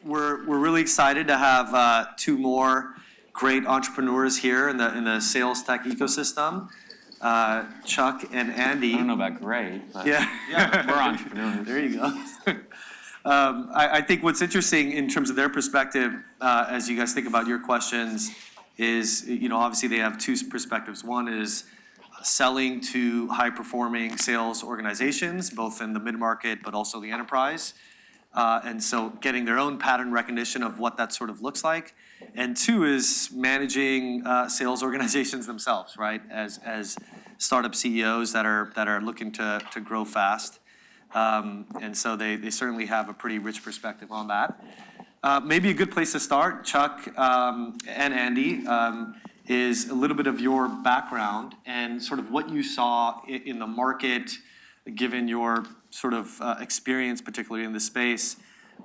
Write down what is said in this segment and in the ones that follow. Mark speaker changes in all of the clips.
Speaker 1: we're really excited to have two more great entrepreneurs here in the sales tech ecosystem, Chuck and Andy.
Speaker 2: I don't know about great, but
Speaker 1: yeah,
Speaker 2: we're entrepreneurs.
Speaker 1: There you go. I think what's interesting in terms of their perspective, as you guys think about your questions, is obviously they have two perspectives. One is selling to high-performing sales organizations, both in the mid-market but also the enterprise. And so getting their own pattern recognition of what that sort of looks like. And two is managing sales organizations themselves, right? As startup CEOs that are looking to grow fast. And so they certainly have a pretty rich perspective on that. Maybe a good place to start, Chuck and Andy, is a little bit of your background and sort of what you saw in the market, given your sort of experience, particularly in the space,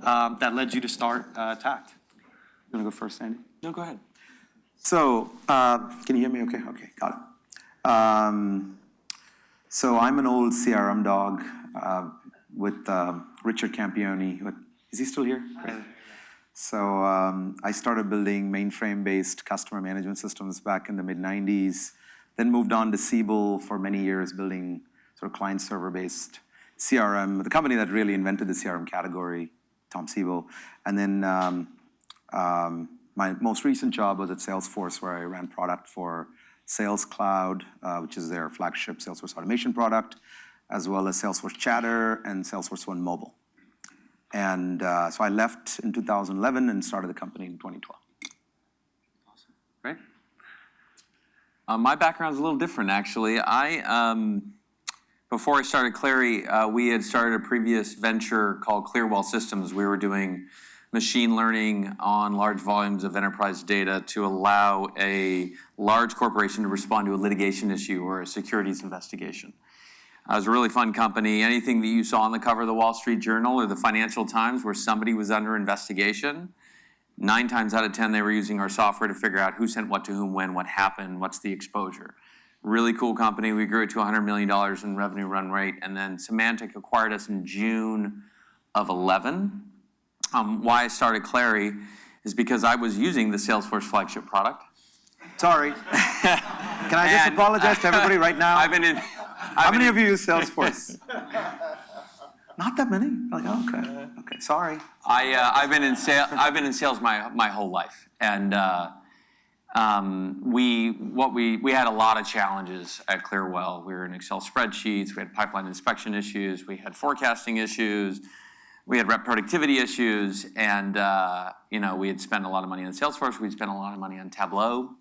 Speaker 1: that led you to start Tact.
Speaker 3: You want to go first, Andy?
Speaker 2: No, go ahead.
Speaker 3: So, can you hear me okay? Okay, got it. So I'm an old CRM dog with Richard Campione. Is he still here? Great. So I started building mainframe-based customer management systems back in the mid-90s, then moved on to Siebel for many years, building sort of client-server-based CRM, the company that really invented the CRM category, Tom Siebel. And then my most recent job was at Salesforce, where I ran product for Sales Cloud, which is their flagship Salesforce automation product, as well as Salesforce Chatter and Salesforce One Mobile. And so I left in 2011 and started the company in 2012.
Speaker 2: Awesome. Great. My background's a little different, actually. Before I started Clary, we had started a previous venture called Clearwell Systems. We were doing machine learning on large volumes of enterprise data to allow a large corporation to respond to a litigation issue or a securities investigation. It was a really fun company. Anything that you saw on the cover of the Wall Street Journal or the Financial Times where somebody was under investigation, 9 times out of 10 they were using our software to figure out who sent what to whom, when, what happened, what's the exposure. Really cool company. We grew it to $100 million in revenue run rate, and then Symantec acquired us in June of 11. Why I started Clary is because I was using the Salesforce flagship product.
Speaker 3: Sorry. Can I just apologize to everybody right now? How many of you use Salesforce? Not that many. Like, okay, sorry.
Speaker 2: I've been in sales my whole life, and we had a lot of challenges at Clearwell. We were in Excel spreadsheets. We had pipeline inspection issues. We had forecasting issues. We had rep productivity issues, and we had spent a lot of money on Salesforce. We'd spent a lot of money on Tableau.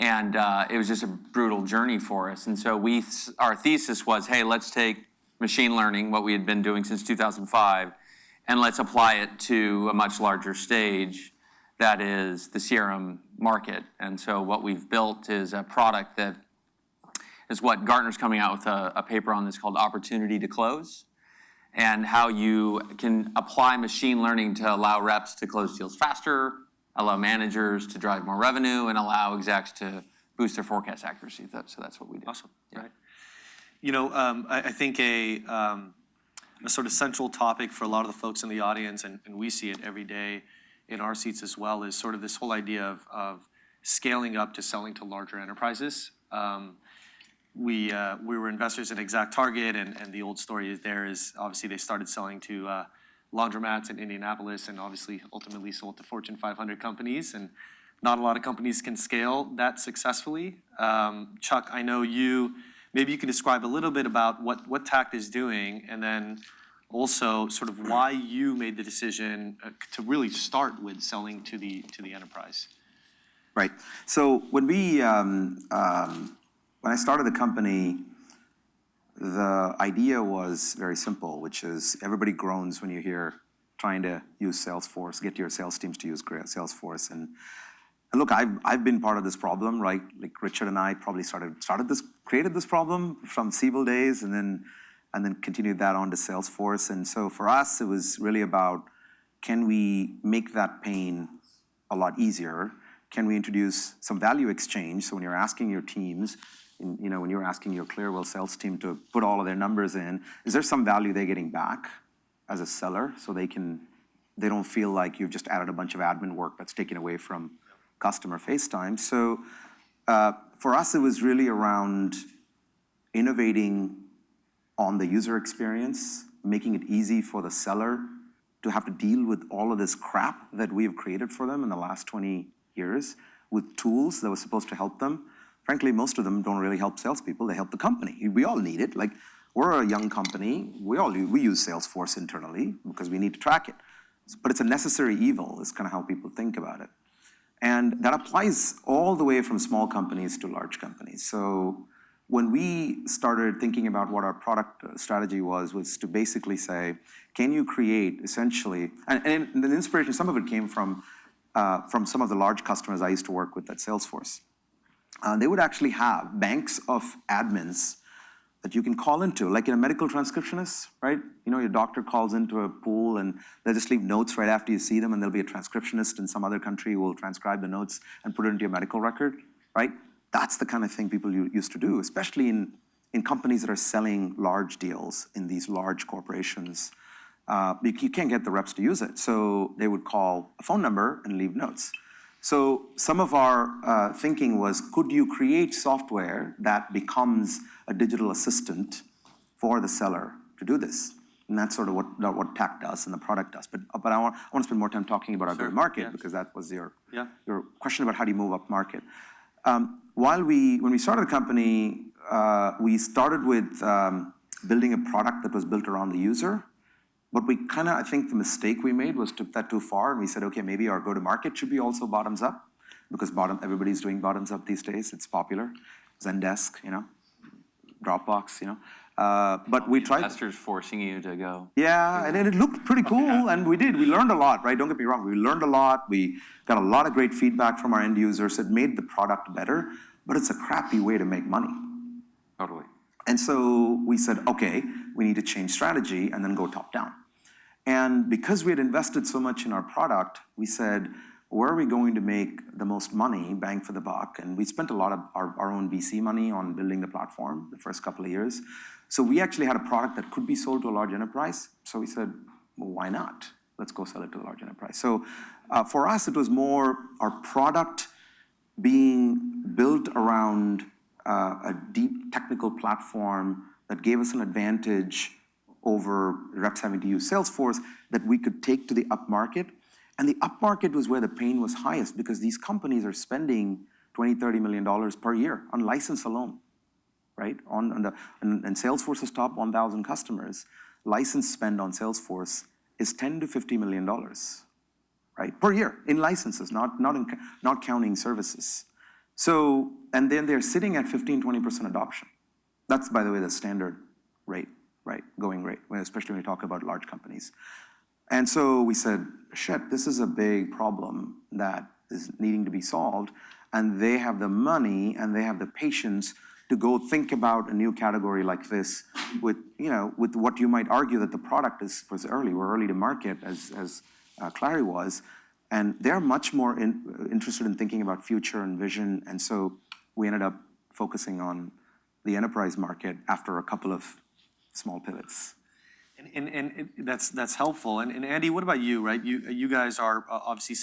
Speaker 2: And it was just a brutal journey for us. And so our thesis was, hey, let's take machine learning, what we had been doing since 2005, and let's apply it to a much larger stage, that is the CRM market. And so what we've built is a product that is what Gartner's coming out with a paper on this called Opportunity to Close, and how you can apply machine learning to allow reps to close deals faster, allow managers to drive more revenue, and allow execs to boost their forecast accuracy. So that's what we do.
Speaker 1: Awesome. Yeah. Right. I think a sort of central topic for a lot of the folks in the audience, and we see it every day in our seats as well, is sort of this whole idea of scaling up to selling to larger enterprises. We were investors in ExactTarget, and the old story is obviously they started selling to laundromats in Indianapolis, and obviously ultimately sold to Fortune 500 companies, and not a lot of companies can scale that successfully. Chuck, I know maybe you can describe a little bit about what Tact is doing, and then also sort of why you made the decision to really start with selling to the enterprise.
Speaker 3: Right. So when I started the company, the idea was very simple, which is everybody groans when you hear trying to use Salesforce, get your sales teams to use Salesforce. And look, I've been part of this problem, right? Like Richard and I probably created this problem from Siebel days, and then continued that on to Salesforce. And so for us, it was really about, can we make that pain a lot easier? Can we introduce some value exchange? So when you're asking your teams, when you're asking your Clearwell sales team to put all of their numbers in, is there some value they're getting back as a seller so they can they don't feel like you've just added a bunch of admin work that's taken away from customer face time. So for us, it was really around innovating on the user experience, making it easy for the seller to have to deal with all of this crap that we have created for them in the last 20 years with tools that were supposed to help them. Frankly, most of them don't really help salespeople, they help the company. We all need it. Like, we're a young company, we use Salesforce internally because we need to track it. But it's a necessary evil, is kind of how people think about it. And that applies all the way from small companies to large companies. So when we started thinking about what our product strategy was to basically say, can you create essentially, and the inspiration, some of it came from some of the large customers I used to work with at Salesforce. They would actually have banks of admins that you can call into, like in a medical transcriptionist, right? You know, your doctor calls into a pool and they just leave notes right after you see them, and there'll be a transcriptionist in some other country who will transcribe the notes and put it into your medical record, right? That's the kind of thing people used to do, especially in companies that are selling large deals in these large corporations. You can't get the reps to use it, so they would call a phone number and leave notes. So some of our thinking was, could you create software that becomes a digital assistant for the seller to do this? And that's sort of what tech does and the product does. But I want to spend more time talking about our go-to-market, because that was your question about how do you move up market. When we started the company, we started with building a product that was built around the user. But I think the mistake we made was took that too far, and we said, okay, maybe our go-to-market should be also bottoms up, because everybody's doing bottoms up these days. It's popular. Zendesk, you know, Dropbox, you know. But we tried.
Speaker 2: Investors forcing you to go.
Speaker 3: Yeah, and it looked pretty cool, and we did. We learned a lot, right? Don't get me wrong. We learned a lot. We got a lot of great feedback from our end users. It made the product better, but it's a crappy way to make money.
Speaker 2: Totally.
Speaker 3: And so we said, okay, we need to change strategy and then go top down. And because we had invested so much in our product, we said, where are we going to make the most money, bang for the buck? And we spent a lot of our own VC money on building the platform the first couple of years. So we actually had a product that could be sold to a large enterprise. So we said, well, why not? Let's go sell it to a large enterprise. So for us, it was more our product being built around a deep technical platform that gave us an advantage over reps having to use Salesforce that we could take to the upmarket. And the upmarket was where the pain was highest, because these companies are spending $20-30 million per year on license alone, right? And Salesforce's top 1,000 customers, license spend on Salesforce is $10 to $50 million, right? Per year in licenses, not counting services. So, and then they're sitting at 15-20% adoption. That's, by the way, the standard rate, right? Going rate, especially when you talk about large companies. And so we said, shit, this is a big problem that is needing to be solved. And they have the money and they have the patience to go think about a new category like this with what you might argue that the product was early. We're early to market, as Clary was. And they're much more interested in thinking about future and vision. And so we ended up focusing on the enterprise market after a couple of small pivots.
Speaker 1: And that's helpful. And Andy, what about you, right? You guys are obviously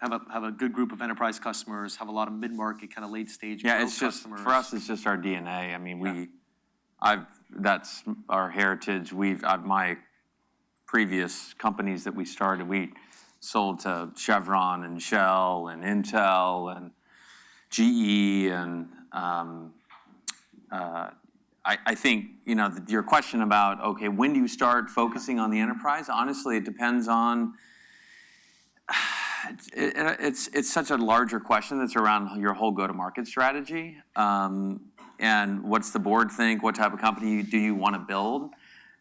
Speaker 1: have a good group of enterprise customers, have a lot of mid-market, kind of late stage growth customers.
Speaker 2: For us, it's just our DNA. I mean, that's our heritage. My previous companies that we started, we sold to Chevron and Shell and Intel and GE, and I think, your question about, okay, when do you start focusing on the enterprise? Honestly, it depends on, it's such a larger question that's around your whole go-to-market strategy. And what's the board think? What type of company do you want to build?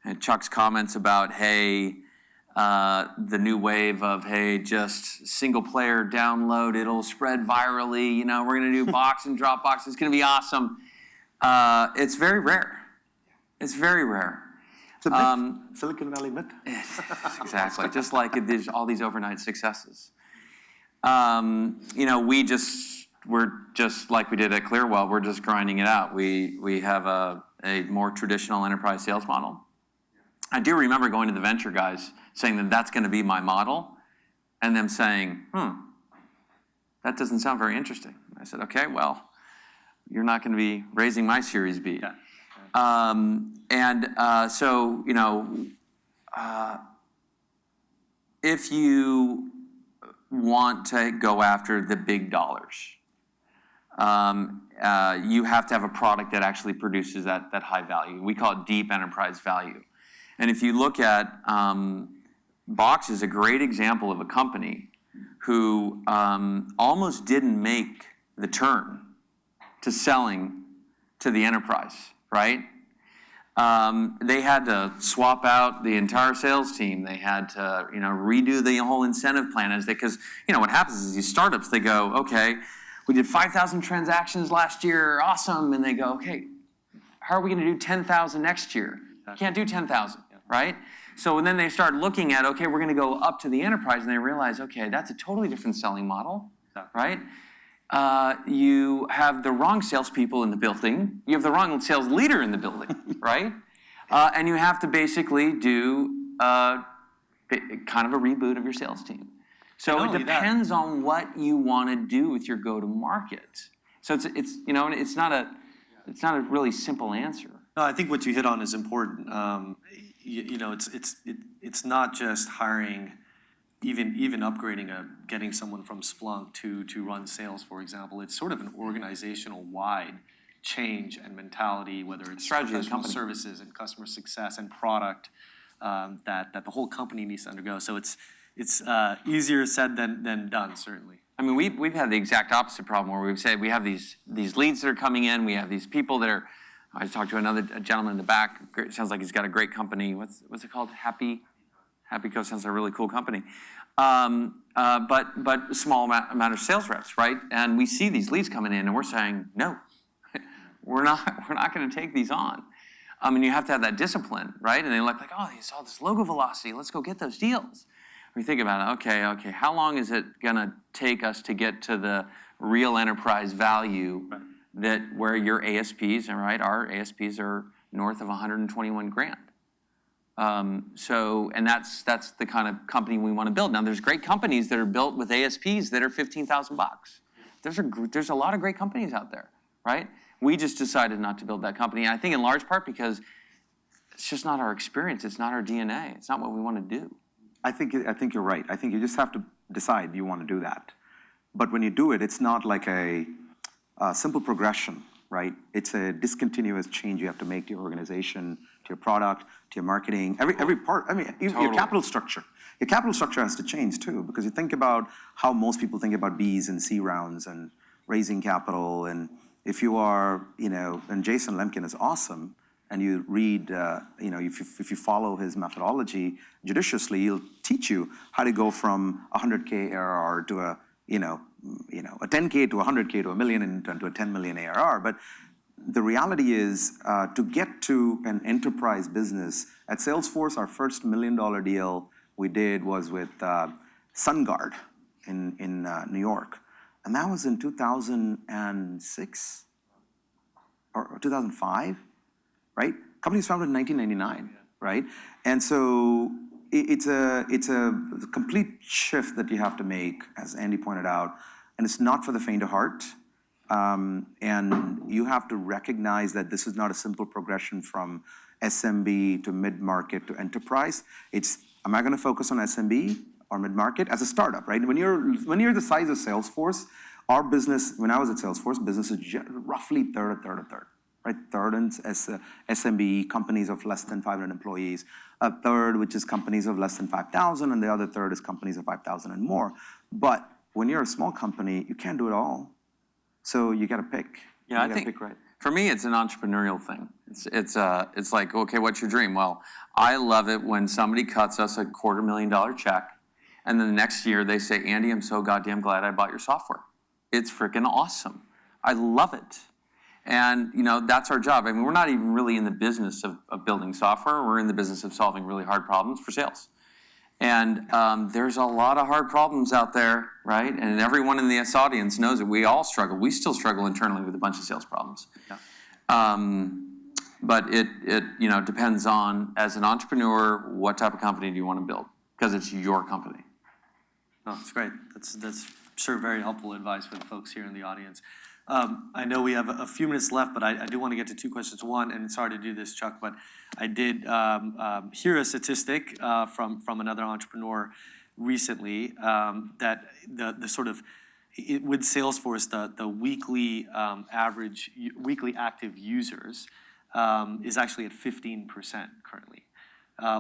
Speaker 2: And Chuck's comments about, hey, the new wave of, hey, just single player download, it'll spread virally, we're going to do box and Dropbox, it's going to be awesome. It's very rare. It's very rare.
Speaker 3: It's a myth. Silicon Valley myth.
Speaker 2: Exactly. Just like there's all these overnight successes. We're just like we did at Clearwell, we're just grinding it out. We have a more traditional enterprise sales model. I do remember going to the venture guys saying that that's going to be my model, and them saying, that doesn't sound very interesting. I said, okay, well, you're not going to be raising my Series B.
Speaker 1: Yeah.
Speaker 2: So, if you want to go after the big dollars, you have to have a product that actually produces that high value. We call it deep enterprise value. And if you look at, Box is a great example of a company who almost didn't make the turn to selling to the enterprise, right? They had to swap out the entire sales team. They had to, redo the whole incentive plan because, what happens is these startups, they go, okay, we did 5,000 transactions last year, awesome. And they go, okay, how are we going to do 10,000 next year? Can't do 10,000, right? So and then they start looking at, okay, we're going to go up to the enterprise, and they realize, okay, that's a totally different selling model, right? You have the wrong salespeople in the building. You have the wrong sales leader in the building, right? And you have to basically do kind of a reboot of your sales team. So it depends on what you want to do with your go-to-market. So it's not a really simple answer.
Speaker 1: No, I think what you hit on is important. It's not just hiring, even upgrading getting someone from Splunk to run sales, for example. It's sort of an organizational wide change and mentality, whether it's
Speaker 2: strategy of the
Speaker 1: professional
Speaker 2: company,
Speaker 1: services and customer success and product that the whole company needs to undergo. So it's easier said than done, certainly.
Speaker 2: I mean, we've had the exact opposite problem where we've said we have these leads that are coming in. We have these people that are. I talked to another gentleman in the back. Sounds like he's got a great company. What's it called? Happy Co. Sounds like a really cool company. But small amount of sales reps, right? And we see these leads coming in, and we're saying, no, we're not going to take these on. And you have to have that discipline, right? And they look like, oh, you saw this logo velocity. Let's go get those deals. We think about it. Okay. How long is it going to take us to get to the real enterprise value? Right. That where your ASPs, all right, our ASPs are north of 121 grand. And that's the kind of company we want to build. Now, there's great companies that are built with ASPs that are $15,000. There's a lot of great companies out there, right? We just decided not to build that company. And I think in large part because it's just not our experience. It's not our DNA. It's not what we want to do.
Speaker 3: I think you're right. I think you just have to decide you want to do that. But when you do it, it's not like a simple progression, right? It's a discontinuous change you have to make to your organization, to your product, to your marketing, every part. I mean,
Speaker 2: Totally.
Speaker 3: Your capital structure. Your capital structure has to change too, because you think about how most people think about Bs and C rounds and raising capital. And if you are, and Jason Lemkin is awesome, and you read, if you follow his methodology judiciously, he'll teach you how to go from 100K ARR to a 10K to 100K to a million and to a 10 million ARR. But the reality is to get to an enterprise business, at Salesforce, our first $1 million deal we did was with SunGard in New York. And that was in 2006 or 2005, right? Company was founded in 1999, right? And so it's a complete shift that you have to make, as Andy pointed out, and it's not for the faint of heart. And you have to recognize that this is not a simple progression from SMB to mid-market to enterprise. It's, am I going to focus on SMB or mid-market as a startup, right? When you're the size of Salesforce, our business, when I was at Salesforce, business is roughly a third, right? Third in SMB, companies of less than 500 employees. A third, which is companies of less than 5,000, and the other third is companies of 5,000 and more. But when you're a small company, you can't do it all. So you got to pick.
Speaker 2: Yeah, I think pick right. For me, it's an entrepreneurial thing. It's like, okay, what's your dream? Well, I love it when somebody cuts us a $250,000 check, and then the next year they say, Andy, I'm so goddamn glad I bought your software. It's freaking awesome. I love it. And, that's our job. I mean, we're not even really in the business of building software. We're in the business of solving really hard problems for sales. And there's a lot of hard problems out there, right? And everyone in this audience knows that we all struggle. We still struggle internally with a bunch of sales problems. Yeah. But it depends on, as an entrepreneur, what type of company do you want to build? because it's your company.
Speaker 1: No, that's great. That's sure very helpful advice for the folks here in the audience. I know we have a few minutes left, but I do want to get to two questions. One, and sorry to do this, Chuck, but I did hear a statistic from another entrepreneur recently that the sort of with Salesforce, the weekly average weekly active users is actually at 15% currently.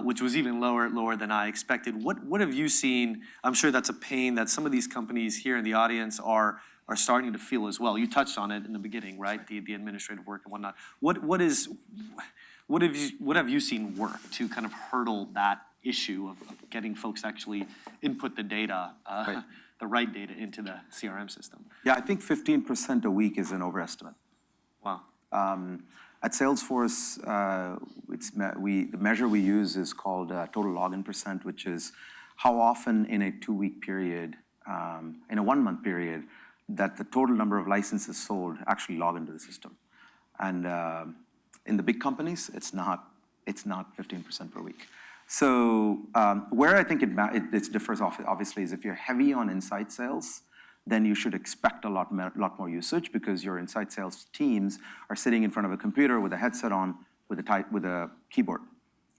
Speaker 1: Which was even lower than I expected. What have you seen? I'm sure that's a pain that some of these companies here in the audience are starting to feel as well. You touched on it in the beginning, right? The administrative work and whatnot. What have you seen work to kind of hurdle that issue of getting folks actually input the data,
Speaker 3: Right.
Speaker 1: the right data into the CRM system?
Speaker 3: Yeah, I think 15% a week is an overestimate.
Speaker 1: Wow.
Speaker 3: At Salesforce, the measure we use is called total login percent, which is how often in a 2-week period, in a 1-month period, that the total number of licenses sold actually log into the system. And in the big companies, it's not 15% per week. So where I think it differs obviously is if you're heavy on inside sales, then you should expect a lot more usage because your inside sales teams are sitting in front of a computer with a headset on with a keyboard,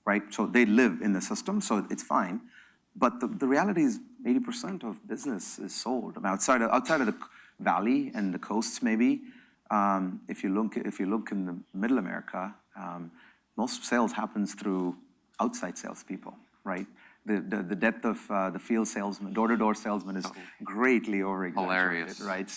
Speaker 3: right? So they live in the system, so it's fine. But the reality is 80% of business is sold. I mean, outside of the valley and the coasts maybe, if you look in the middle America, most sales happens through outside salespeople, right? The depth of the field salesman, door-to-door salesman is greatly over-exaggerated,
Speaker 2: Hilarious.
Speaker 3: right?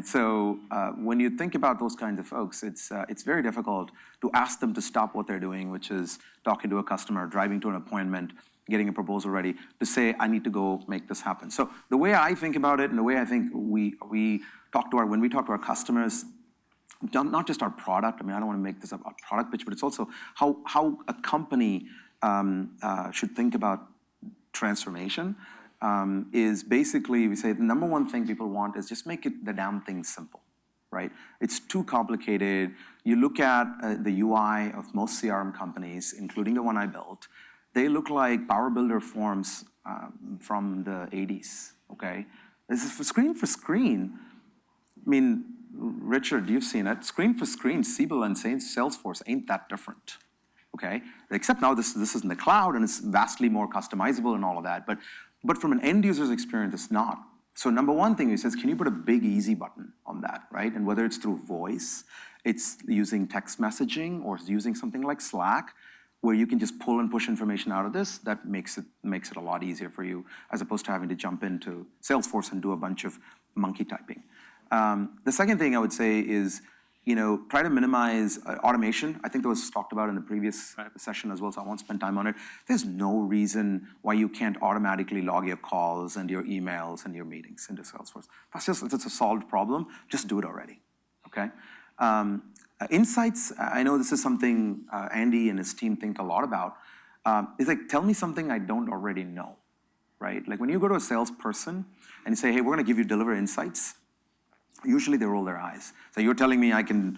Speaker 3: So when you think about those kinds of folks, it's very difficult to ask them to stop what they're doing, which is talking to a customer, driving to an appointment, getting a proposal ready, to say, I need to go make this happen. So the way I think about it and the way I think when we talk to our customers, not just our product, I mean, I don't want to make this a product pitch, but it's also how a company should think about transformation is basically, we say the number one thing people want is just make the damn thing simple, right? It's too complicated. You look at the UI of most CRM companies, including the one I built, they look like Power Builder forms from the 80s, okay? This is screen for screen. I mean, Richard, you've seen it. Screen for screen, Siebel and Salesforce ain't that different. Okay, except now this is in the cloud and it's vastly more customizable and all of that. But from an end user's experience, it's not. So number one thing he says, can you put a big easy button on that, right? And whether it's through voice, it's using text messaging, or it's using something like Slack, where you can just pull and push information out of this, that makes it a lot easier for you, as opposed to having to jump into Salesforce and do a bunch of monkey typing. The second thing I would say is, try to minimize automation. I think that was talked about in the previous session as well, so I won't spend time on it. There's no reason why you can't automatically log your calls and your emails and your meetings into Salesforce. It's a solved problem. Just do it already, okay? Insights, I know this is something Andy and his team think a lot about. It's like, tell me something I don't already know, right? Like when you go to a salesperson and you say, hey, we're gonna give you deliver insights, usually they roll their eyes. So you're telling me your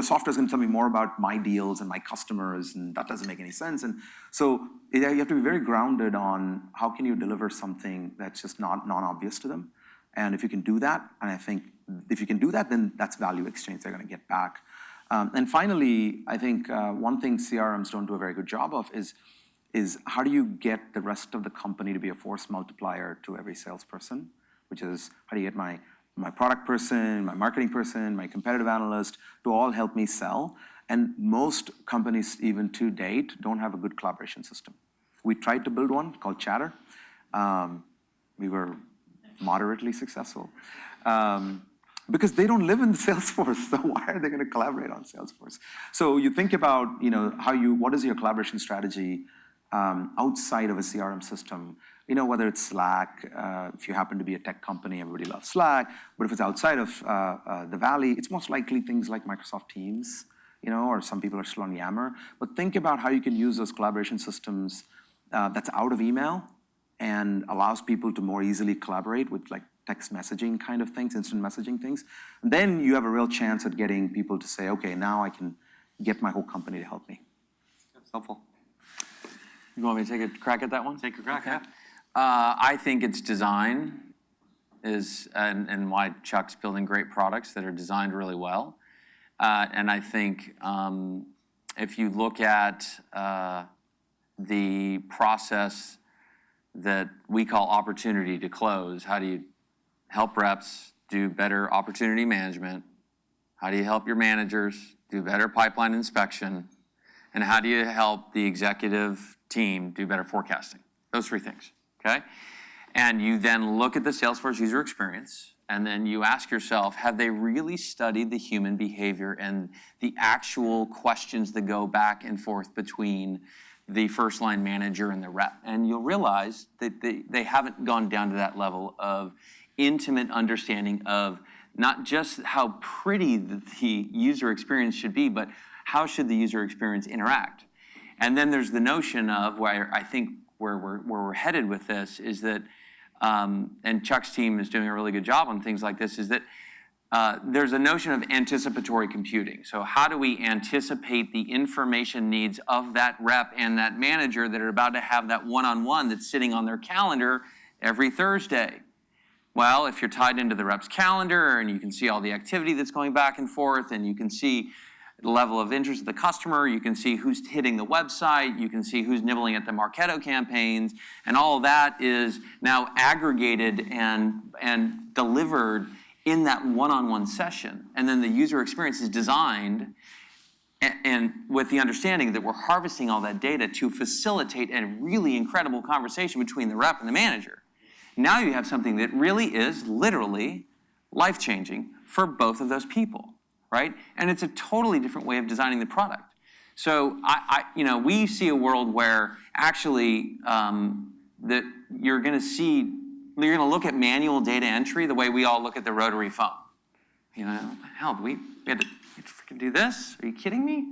Speaker 3: software's gonna tell me more about my deals and my customers, and that doesn't make any sense. And so you have to be very grounded on how can you deliver something that's just non-obvious to them. And if you can do that, and I think if you can do that, then that's value exchange they're gonna get back. And finally, I think one thing CRMs don't do a very good job of is how do you get the rest of the company to be a force multiplier to every salesperson? Which is, how do you get my product person, my marketing person, my competitive analyst to all help me sell? And most companies, even to date, don't have a good collaboration system. We tried to build one called Chatter. We were moderately successful. Because they don't live in Salesforce, so why are they going to collaborate on Salesforce? So you think about, what is your collaboration strategy outside of a CRM system? Whether it's Slack, if you happen to be a tech company, everybody loves Slack. But if it's outside of the Valley, it's most likely things like Microsoft Teams, or some people are still on Yammer. But think about how you can use those collaboration systems that's out of email and allows people to more easily collaborate with like text messaging kind of things, instant messaging things. And then you have a real chance at getting people to say, okay, now I can get my whole company to help me.
Speaker 1: That's helpful.
Speaker 2: You want me to take a crack at that one?
Speaker 1: Take a crack, yeah.
Speaker 2: I think it's design and why Chuck's building great products that are designed really well. And I think if you look at the process that we call opportunity to close, how do you help reps do better opportunity management? How do you help your managers do better pipeline inspection? And how do you help the executive team do better forecasting? Those three things, okay? And you then look at the Salesforce user experience, and then you ask yourself, have they really studied the human behavior and the actual questions that go back and forth between the first line manager and the rep? And you'll realize that they haven't gone down to that level of intimate understanding of not just how pretty the user experience should be, but how should the user experience interact? And then there's the notion of where I think where we're headed with this is that, and Chuck's team is doing a really good job on things like this, is that there's a notion of anticipatory computing. So how do we anticipate the information needs of that rep and that manager that are about to have that one-on-one that's sitting on their calendar every Thursday? Well, if you're tied into the rep's calendar and you can see all the activity that's going back and forth, and you can see the level of interest of the customer, you can see who's hitting the website, you can see who's nibbling at the Marketo campaigns, and all of that is now aggregated and delivered in that one-on-one session. And then the user experience is designed and with the understanding that we're harvesting all that data to facilitate a really incredible conversation between the rep and the manager. Now you have something that really is literally life-changing for both of those people, right? And it's a totally different way of designing the product. So we see a world where actually that you're going to look at manual data entry the way we all look at the rotary phone. Hell, we had to freaking do this? Are you kidding me?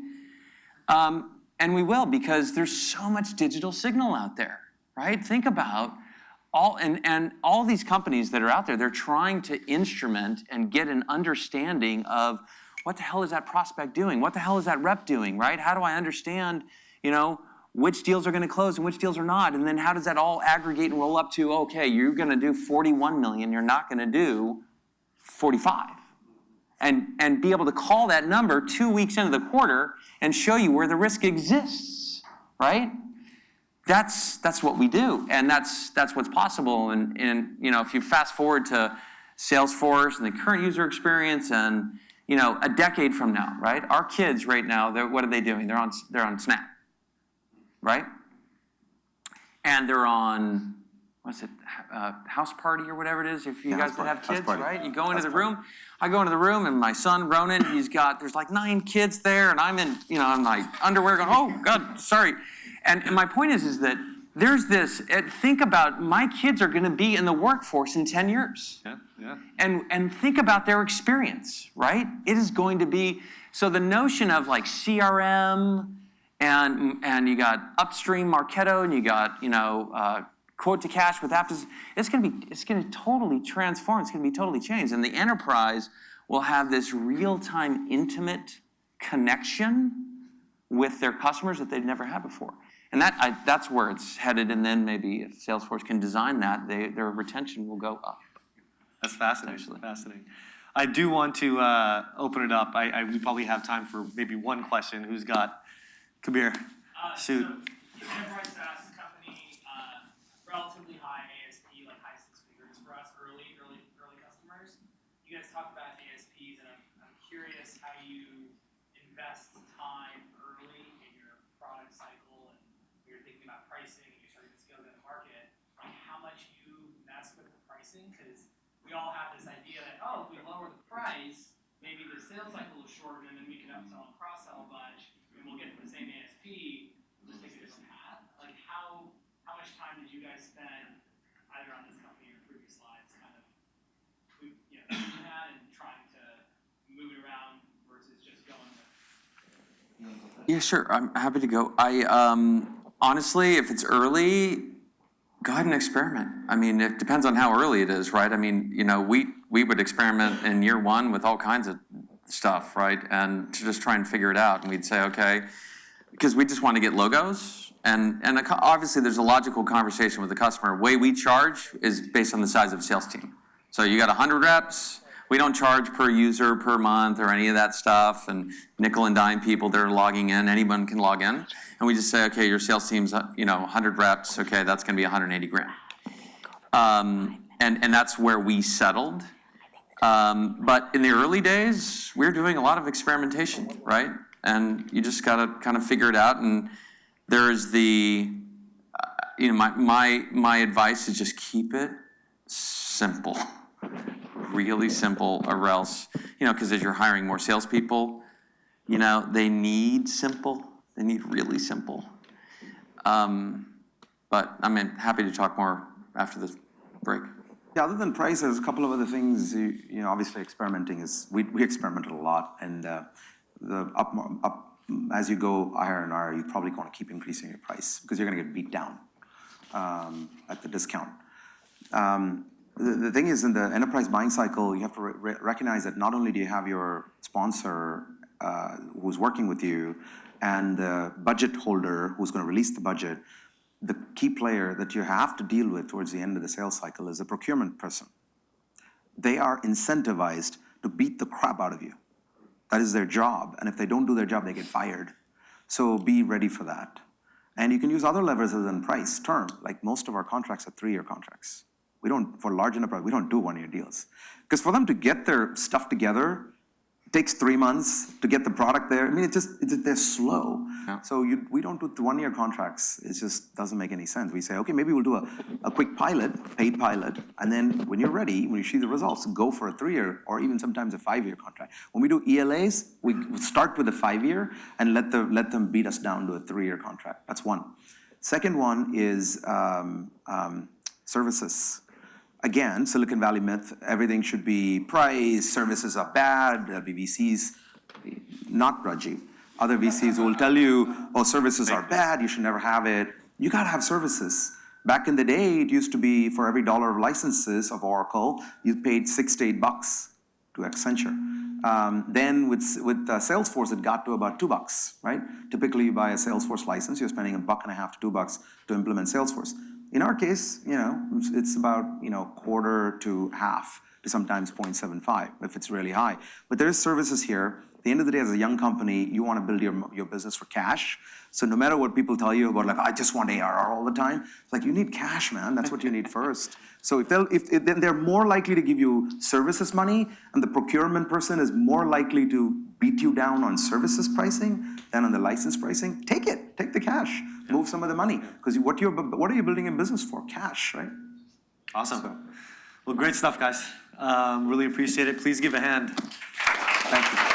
Speaker 2: And we will, because there's so much digital signal out there, right? Think about all these companies that are out there, they're trying to instrument and get an understanding of what the hell is that prospect doing? What the hell is that rep doing, right? How do I understand, which deals are going to close and which deals are not? And then how does that all aggregate and roll up to, okay, you're going to do 41 million, you're not going to do 45. And be able to call that number 2 weeks into the quarter and show you where the risk exists, right? That's what we do, and that's what's possible. And if you fast forward to Salesforce and the current user experience, and a decade from now, right? Our kids right now, what are they doing? They're on Snap, right? And they're on House Party or whatever it is. If you guys that have kids, right? You go into the room. I go into the room, and my son Ronan, there's like 9 kids there, and I'm in like underwear going, oh God, sorry. And my point is that there's this, think about, my kids are going to be in the workforce in 10 years.
Speaker 1: Yeah.
Speaker 2: And think about their experience, right? It is going to be, so the notion of like CRM and you got upstream Marketo and you got, quote to cash with apps, it's going to totally transform. It's going to be totally changed. And the enterprise will have this real-time intimate connection with their customers that they've never had before. And that's where it's headed, and then maybe if Salesforce can design that, their retention will go up.
Speaker 1: That's fascinating. Fascinating. I do want to open it up. We probably have time for maybe one question. Who's got? Kabir, shoot.
Speaker 4: So, enterprise SaaS company, relatively high ASP, like high 6 figures for us, early customers. You guys talked about ASPs, and I'm curious how you invest time early in your product cycle, and you're thinking about pricing, and you're starting to scale in the market, like how much you mess with the pricing, because we all have this idea that, if we lower the price, maybe the sales cycle will shorten, and then we can upsell and cross-sell a bunch, and we'll get the same ASP, we'll just take a different path. Like how much time did you guys spend either on this company or previous slides kind of doing that and trying to move it around versus just going with?
Speaker 2: Yeah, sure. I'm happy to go. Honestly, if it's early, go ahead and experiment. I mean, it depends on how early it is, right? I mean, we would experiment in year 1 with all kinds of stuff, right? And to just try and figure it out. And we'd say, okay, because we just want to get logos Obviously, there's a logical conversation with the customer. The way we charge is based on the size of the sales team. So you got 100 reps, we don't charge per user per month or any of that stuff, and nickel and dime people that are logging in, anyone can log in. And we just say, okay, your sales team's 100 reps, okay, that's gonna be 180 grand. And that's where we settled. But in the early days, we were doing a lot of experimentation, right? And you just gotta kind of figure it out. And there's my advice is just keep it simple, really simple, or else, because as you're hiring more salespeople, they need simple, they need really simple. But I'm happy to talk more after the break.
Speaker 3: Yeah, other than price, there's a couple of other things. Obviously experimenting is, we experimented a lot, and as you go higher and higher, you probably want to keep increasing your price because you're going to get beat down at the discount. The thing is, in the enterprise buying cycle, you have to recognize that not only do you have your sponsor who's working with you and the budget holder who's going to release the budget, the key player that you have to deal with towards the end of the sales cycle is the procurement person. They are incentivized to beat the crap out of you. That is their job, and if they don't do their job, they get fired. So be ready for that. And you can use other levers other than price, term. Like most of our contracts are 3-year contracts. For large enterprise, we don't do 1-year deals. Because for them to get their stuff together, it takes 3 months to get the product there. I mean, they're slow.
Speaker 2: Yeah.
Speaker 3: So we don't do 1-year contracts. It just doesn't make any sense. We say, okay, maybe we'll do a quick pilot, paid pilot, and then when you're ready, when you see the results, go for a 3-year or even sometimes a 5-year contract. When we do ELAs, we start with a 5-year and let them beat us down to a 3-year contract. That's one. Second one is services. Again, Silicon Valley myth, everything should be price, services are bad, there'll be VCs, not grudgy. Other VCs will tell you, oh, services are bad, you should never have it. You gotta have services. Back in the day, it used to be for every $1 of licenses of Oracle, you paid $6 to $8 to Accenture. Then with Salesforce, it got to about $2, right? Typically, you buy a Salesforce license, you're spending $1.50 to $2 to implement Salesforce. In our case, it's about quarter to half to sometimes 0.75 if it's really high. But there is services here. At the end of the day, as a young company, you want to build your business for cash. So no matter what people tell you about, like, I just want ARR all the time, it's like, you need cash, man. That's what you need first. So then they're more likely to give you services money, and the procurement person is more likely to beat you down on services pricing than on the license pricing. Take the cash. Move some of the money, because what are you building a business for? Cash, right?
Speaker 1: Awesome. Well, great stuff, guys. Really appreciate it. Please give a hand.
Speaker 3: Thank you.